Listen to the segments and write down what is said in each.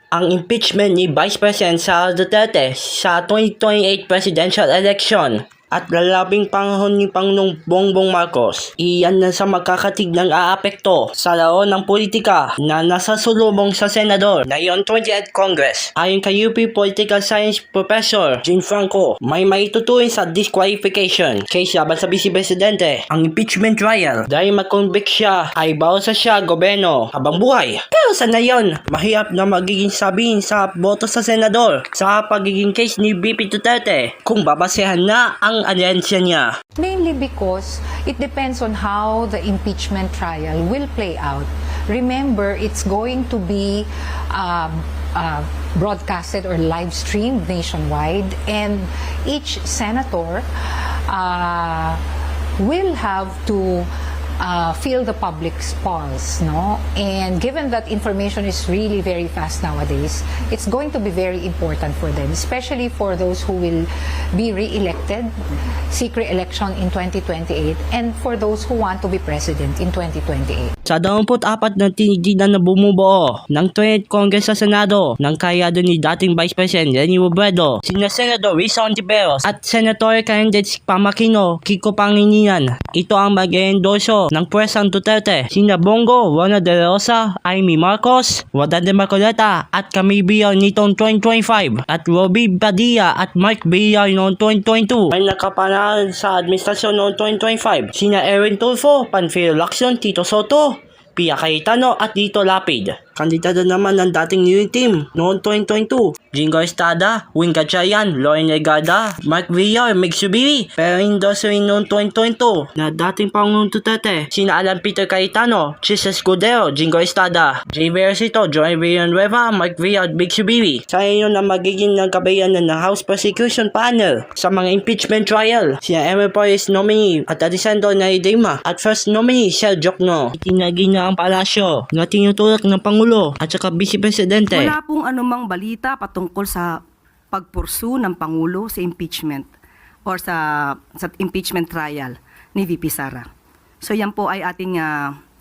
ang impeachment ni Vice President Sara Duterte sa 2028 presidential election at lalabing panahon ni Pangulong Bongbong Marcos. Iyan na sa magkakatig ng aapekto sa laon ng politika na nasa sulubong sa Senador ngayon 20th Congress. Ayon kay UP Political Science Professor Jean Franco, may maituturing sa disqualification case laban sa Vice Presidente ang impeachment trial dahil mag-convict siya ay bawal sa siya gobyerno habang buhay. Pero sa ngayon, mahirap na magiging sabihin sa boto sa Senador sa pagiging case ni VP Duterte kung babasehan na ang alensya niya. Mainly because it depends on how the impeachment trial will play out. Remember, it's going to be broadcasted or live streamed nationwide, and each senator will have to feel the public's pulse, no? And given that information is really very fast nowadays, it's going to be very important for them, especially for those who will be re-elected, seek re-election in 2028, and for those who want to be president in 2028. Sa 24 na tinigilan na bumubuo ng 20th Congress sa Senado ng kayado ni dating Vice President Leni Robredo, sina Senador Risa Ontiveros at Senator Candidates Pamakino, Kiko Pangilinan. Ito ang mag-endorso ng Presidente Duterte, sina Bongo, Rona de la Rosa, Amy Marcos, Rodan de Marcoleta at Camille Villar nitong 2025 at Robby Padilla at Mike Villar noong 2022. May nakapanahal sa administrasyon noong 2025, sina Erin Tulfo, Panfilo Lacson, Tito Soto, Pia Cayetano at Lito Lapid. Kandidato naman ng dating New Team noong 2022, Jingo Estrada, Wing Gatchalian, Lauren Legarda, Mark Villar, Mig Subiri. Pero endorso rin noong 2022 na dating Pangulong Duterte, sina Alan Peter Cayetano, Chis Escudero, Jingo Estrada, Jay Versito, Joy Villanueva, Mark Villar at Mig Subiri. Sa inyo na magiging nagkabayanan ng House Prosecution Panel sa mga impeachment trial, sina Emil Porres nominee at Alessandro Naidema at first nominee Sel Jokno. Itinagi na ang palasyo na tinutulak ng Pangulo at saka Vice Presidente. Wala pong anumang balita patungkol sa pagpursu ng Pangulo sa impeachment or sa impeachment trial ni VP Sara. So yan po ay ating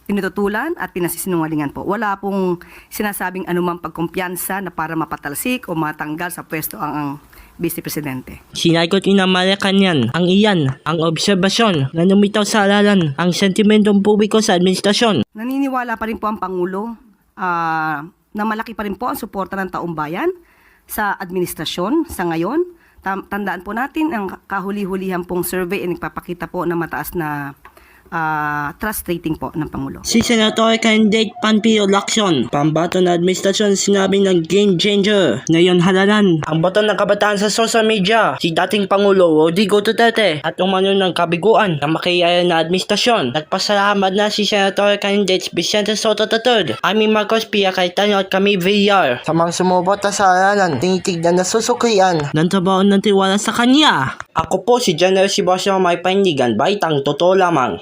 tinututulan at pinasisinungalingan po. Wala pong sinasabing anumang pagkumpiyansa na para mapatalsik o matanggal sa pwesto ang Vice Presidente. Sinagot ni na Malacanang ang iyan ang obserbasyon na lumitaw sa alalan ang sentimentong publiko sa administrasyon. Naniniwala pa rin po ang Pangulo na malaki pa rin po ang suporta ng taong bayan sa administrasyon sa ngayon. Tandaan po natin ang kahuli-hulihan pong survey ay nagpapakita po na mataas na trust rating po ng Pangulo. Si Senator Candidate Panfilo Lacson, pambato na administrasyon, sinabi ng game changer. Ngayon halalan ang boto ng kabataan sa social media, si dating Pangulo Rodrigo Duterte at umano ng kabiguan ng makiyaya na administrasyon. Nagpasalamat na si Senator Candidates Vicente Soto III, Amy Marcos, Pia Cayetano at Camille Villar sa mga sumobota sa halalan, tinitignan na susukrian ng trabaho ng tiwala sa kanya. Ako po si General Sebastian May Painigan, Baitang Totoo Lamang.